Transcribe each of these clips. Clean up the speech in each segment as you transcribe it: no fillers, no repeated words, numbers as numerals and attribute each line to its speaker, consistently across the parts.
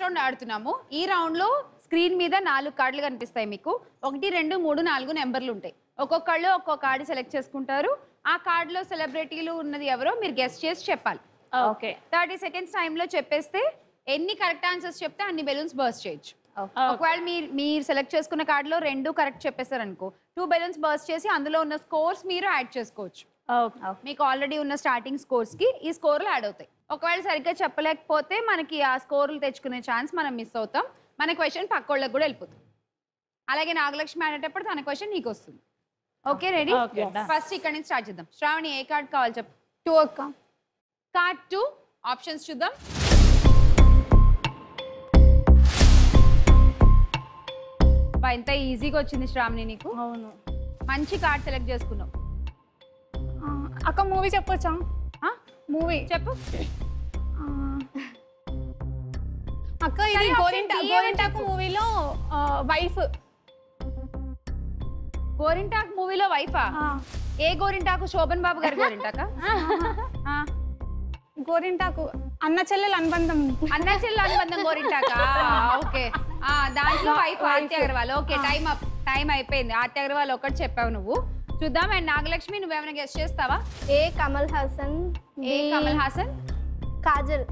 Speaker 1: Round ఆడుతున్నాము. ఈ round లో screen మీద 4 కార్డులు కనిపిస్తాయి మీకు. 1 2 3 4 నెంబర్లు ఉంటాయి. ఒక్కొక్కళ్ళు ఒక్కొక్క కార్డు సెలెక్ట్ చేసుకుంటారు. ఆ కార్డులో సెలబ్రిటీలు ఉన్నది ఎవరో మీరు గెస్ చేసి చెప్పాలి.
Speaker 2: ఓకే
Speaker 1: 30 సెకండ్స్ టైంలో చెప్పేస్తే ఎన్ని కరెక్ట్ ఆన్సర్స్ చెప్తే అన్ని బెలూన్స్ బర్స్ట్ చేయొచ్చు. ఒకవేళ మీరు సెలెక్ట్ చేసుకున్న కార్డులో 2 కరెక్ట్ చెప్పేస్తారు అనుకో 2 బెలూన్స్ బర్స్ట్ చేసి అందులో ఉన్న స్కోర్స్ మీరు యాడ్ చేసుకోవచ్చు. మీకు ఆల్రెడీ ఉన్న స్టార్టింగ్ స్కోర్స్ కి ఈ స్కోర్లు యాడ్ అవుతాయి. ఒకవేళ సరిగ్గా చెప్పలేకపోతే మనకి ఆ స్కోర్లు తెచ్చుకునే ఛాన్స్ మనం మిస్ అవుతాం. మన క్వశ్చన్ పక్కోళ్ళకి కూడా వెళ్ళిపోతుంది. అలాగే నాగలక్ష్మి ఆడేటప్పుడు తన క్వశ్చన్ నీకు వస్తుంది. Okay ready? ఫస్ట్ ఇక్కడ నుంచి స్టార్ట్ చేద్దాం. శ్రావణి ఏ కార్డ్ కావాలి చెప్పు.
Speaker 3: 2 అక్క.
Speaker 1: కార్డ్ 2 ఆప్షన్స్ చూద్దాం. ఎంత ఈజీగా వచ్చింది శ్రావణి నీకు.
Speaker 2: అవును
Speaker 1: మంచి కార్డ్ సెలెక్ట్ చేసుకున్నావు.
Speaker 3: అక్క మూవీ చెప్పొచ్చా? మూవీ
Speaker 1: చెప్పు.
Speaker 3: అక్క ఇది గోరింటాకు మూవీలో వైఫ్.
Speaker 1: గోరింటాకు మూవీలో వైఫా? ఏ గోరింటాకు? శోభన్ బాబు గారి గోరింటాకా?
Speaker 3: గోరింటాకు అన్న చెల్లెలు అనుబంధం.
Speaker 1: అన్న చెల్లెలు అనుబంధం గోరింటాకా? ఓకే దాంట్లో wife Aarti Agarwal. Okay time అయిపోయింది. ఆర్తి అగర్వాల్ ఒకటి చెప్పావు నువ్వు. చూద్దాం. అండ్ నాగలక్ష్మి నువ్వేమైనా గెస్ట్ చేస్తావా?
Speaker 4: A Kamal Haasan.
Speaker 1: A Kamal Haasan.
Speaker 4: Kajal.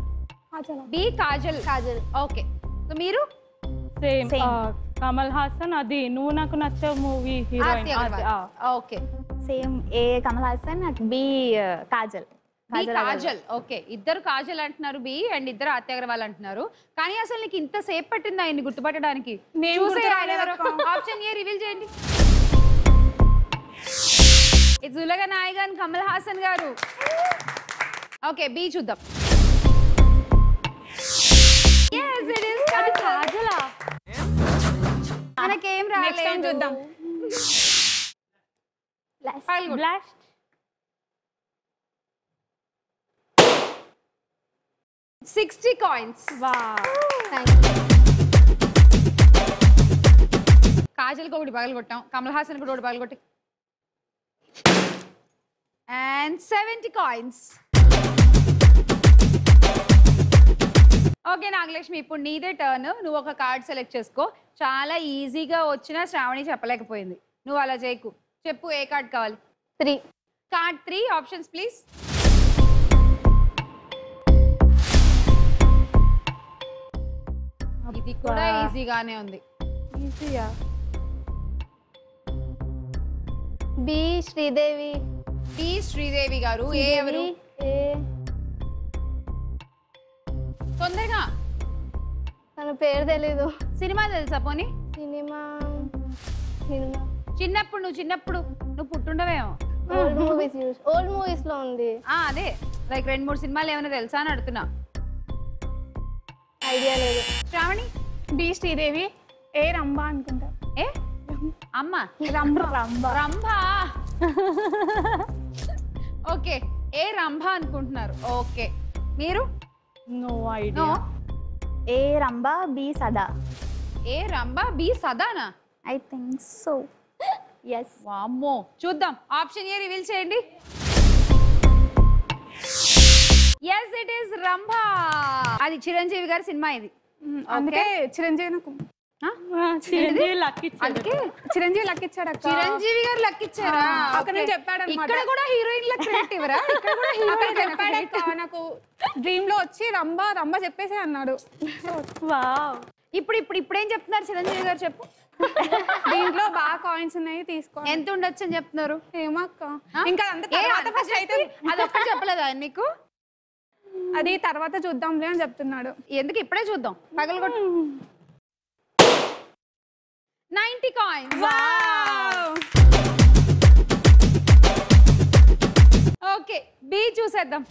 Speaker 1: B Kajal. Okay so మీరు
Speaker 2: సేమ్ కమల్ హాసన్. అది నువ్వు నాకు నచ్చే movie heroine.
Speaker 1: Okay
Speaker 4: same A Kamal Haasan. B Kajal.
Speaker 1: Kajal. Okay ఇద్దరు కాజల్ అంటున్నారు బి అండ్ ఇద్దరు ఆర్తి అగర్వాల్ అంటున్నారు. కానీ అసలు నీకు ఇంత సేపు పట్టిందా ఆయన్ని గుర్తుపట్టడానికి? ఆప్షన్ ఏ రివీల్ చేయండి. ఇది జులగ నాయగన్ కమల్ హాసన్ గారు. ఓకే బి చూద్దాం. మనకేం రాలేదు.
Speaker 3: చూద్దాం.
Speaker 2: బ్లాస్ట్.
Speaker 1: $60 coins. కాజల్ కి ఒకటి పగలు కొట్టాం. కమల్ హాసన్ కూడా ఒకటి పగలు కొట్టి and 70 coins. ఓకే నాగలక్ష్మి ఇప్పుడు నీదే టర్న్. నువ్వు ఒక కార్డ్ సెలెక్ట్ చేసుకో. చాలా ఈజీగా వచ్చినా శ్రావణి చెప్పలేకపోయింది. నువ్వు అలా చేయకు. చెప్పు ఏ కార్డ్ కావాలి?
Speaker 4: 3.
Speaker 1: Card 3 options please. ఇది కూడా ఈజీగానే ఉంది.
Speaker 2: ఈజీయా?
Speaker 4: బి శ్రీదేవి.
Speaker 1: బి శ్రీదేవి గారు. ఏ ఎవరు? తొందరగా.
Speaker 4: తన పేరు తెలీదు.
Speaker 1: సినిమా తెలుసా పోనీ?
Speaker 4: సినిమా
Speaker 1: చిన్నప్పుడు నువ్వు పుట్టుండవేమో.
Speaker 4: ఓల్డ్ మూవీస్ లో ఉంది.
Speaker 1: అదే లైక్ 2-3 సినిమాలు ఏమైనా తెలుసా అని అడుగుతున్నా.
Speaker 4: ఐడియా లేదు.
Speaker 1: శ్రావణి.
Speaker 3: బి శ్రీదేవి. ఏ రంభా అనుకుంటా.
Speaker 1: ఏ అమ్మ రంభా. ఓకే ఏ రంభా అనుకుంటున్నారు. ఓకే మీరు?
Speaker 2: No idea.
Speaker 4: A Rambha B Sada.
Speaker 1: A Rambha B సదానా?
Speaker 4: I think so. yes.
Speaker 1: వామ్మో చూద్దాం. ఆప్షన్ ఏ రివీల్ చేయండి. yes it is Rambha. అది చిరంజీవి గారి సినిమా ఇది.
Speaker 3: అందుకే చిరంజీవి
Speaker 2: చిరంజీవి
Speaker 3: లక్ ఇచ్చాడు.
Speaker 1: చిరంజీవి గారు లక్ ఇచ్చారా?
Speaker 3: అక్కడ చెప్పాడు.
Speaker 1: ఇక్కడ కూడా హీరోయిన్ లక్ ఇవ్వరా? ఇక్కడ కూడా హీరోయిన్
Speaker 3: చెప్పాడు. నాకు డ్రీమ్ లో వచ్చి రంభా చెప్పేసి అన్నాడు.
Speaker 1: ఇప్పుడేం చెప్తున్నారు చిరంజీవి గారు? చెప్పు.
Speaker 3: దీంట్లో బాగా కాయిన్స్ ఉన్నాయి తీసుకో.
Speaker 1: ఎంత ఉండొచ్చు అని చెప్తున్నారు?
Speaker 3: ఏమక్క ఇంకా
Speaker 1: అదొక్కటి చెప్పలేదు ఆయన నీకు?
Speaker 3: అది తర్వాత చూద్దాంలే అని చెప్తున్నాడు.
Speaker 1: ఎందుకు ఇప్పుడే చూద్దాం. పగలగొట్టు. 90 coins. ఓకే బి చూసేద్దాం.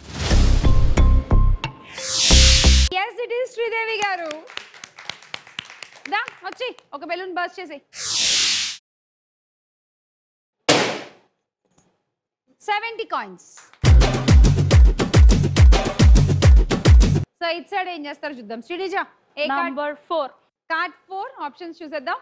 Speaker 1: yes it is శ్రీదేవి గారు. దా వచ్చి ఒక బెలూన్ బర్స్ట్ చేసి. 70 coins. సో ఇట్ సైడ్ ఏం చేస్తారు చూద్దాం. శ్రీనిజ ఏ కార్డ్?
Speaker 2: నంబర్ 4.
Speaker 1: కార్డ్ 4 ఆప్షన్స్ చూసేద్దాం.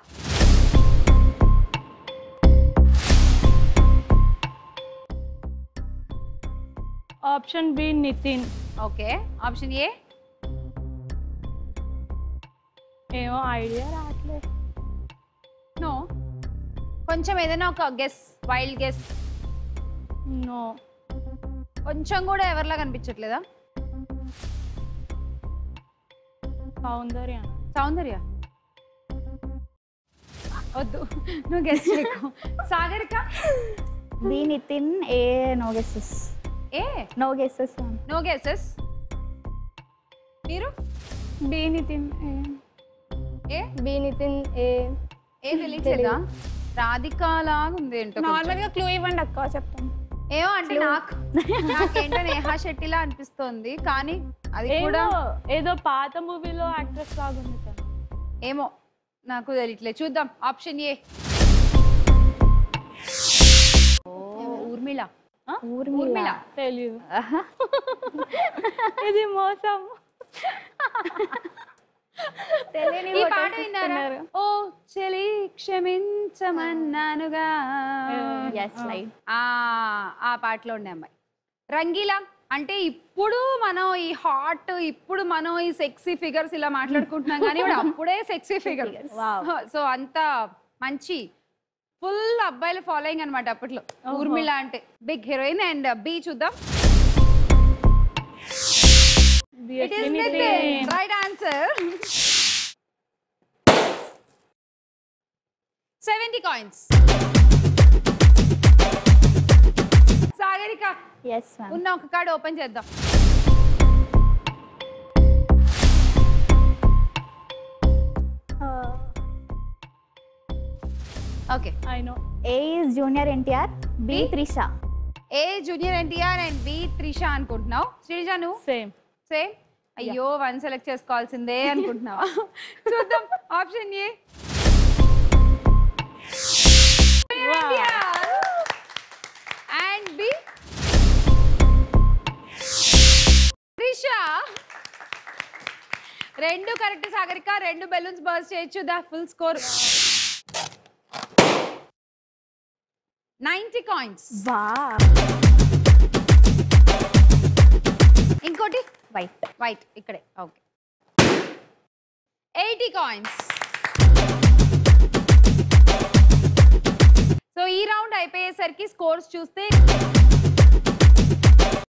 Speaker 2: Option B Nitin.
Speaker 1: Okay option A.
Speaker 2: ఏమో ఐడియా రావట్లేదు.
Speaker 1: నో. కొంచెం ఏదైనా ఒక గెస్, వైల్డ్ గెస్.
Speaker 2: నో.
Speaker 1: కొంచెం కూడా ఎవరిలా కనిపించట్లేదా?
Speaker 2: సౌందర్య.
Speaker 1: సౌందర్య వద్దు, నువ్వు గెస్ చేయకు. Sagarika.
Speaker 4: B Nitin. A no guesses.
Speaker 1: A
Speaker 4: no guesses.
Speaker 1: No guesses. మీరు?
Speaker 3: B Nitin.
Speaker 1: A
Speaker 3: B Nitin.
Speaker 1: A తెలియట్లేదా? రాధికాలాగా ఉంది ఏంటో.
Speaker 3: నార్మల్ గా క్లూ ఇవ్వండి అక్క, చెప్తాను.
Speaker 1: ఏమో అంటే నాకేంటో నేహా శెట్టిలా అనిపిస్తోంది, కానీ అది కూడా
Speaker 2: ఏదో పాత మూవీలో యాక్ట్రెస్ లాగా ఉంది తను.
Speaker 1: ఏమో నాకు తెలియట్లేదు. చూద్దాం. Option A. ఊర్మిళ. ఊర్మిళ.
Speaker 2: తెలియదు. ఇది మోసం.
Speaker 1: ఈ పాట విన్నారా? ఓ చెలి క్షమించమన్నానుగా. ఆ పాటలో ఉండే అమ్మాయి. రంగీలా అంటే ఇప్పుడు మనం ఈ హాట్, ఇప్పుడు మనం ఈ సెక్సీ ఫిగర్స్ ఇలా మాట్లాడుకుంటున్నాం, కానీ అప్పుడే సెక్సీ ఫిగర్. సో అంత మంచి ఫుల్ అబ్బాయిల ఫాలోయింగ్ అనమాట అప్పట్లో ఊర్మిళ అంటే. Big heroine. అండ్ బి చూద్దాం. It is Nitin. Right answer. 70 coins. Sagarika.
Speaker 4: Yes ma'am.
Speaker 1: ఉన్న ఒక కార్డ్ ఓపెన్ చేద్దాం. Okay.
Speaker 2: I know.
Speaker 4: A is Junior NTR. B Trisha.
Speaker 1: A Junior NTR and B Trisha అనుకుంటున్నావు. శ్రీజ నువ్వు?
Speaker 2: సేమ్.
Speaker 1: సేమ్. అయ్యో, వన్ సెలెక్ట్ చేసుకోవాల్సిందే అనుకుంటున్నావా? చూద్దాం. Option A. And B Trisha. రెండు కరెక్ట్ సాగరిక. 2 బెలూన్స్ బర్స్ట్ చేయొచ్చు. The full score 90 coins. ఇంకోటి వైట్ ఇక్కడే. ఓకే. 80 coins. సో ఈ రౌండ్ అయిపోయేసరికి స్కోర్స్ చూస్తే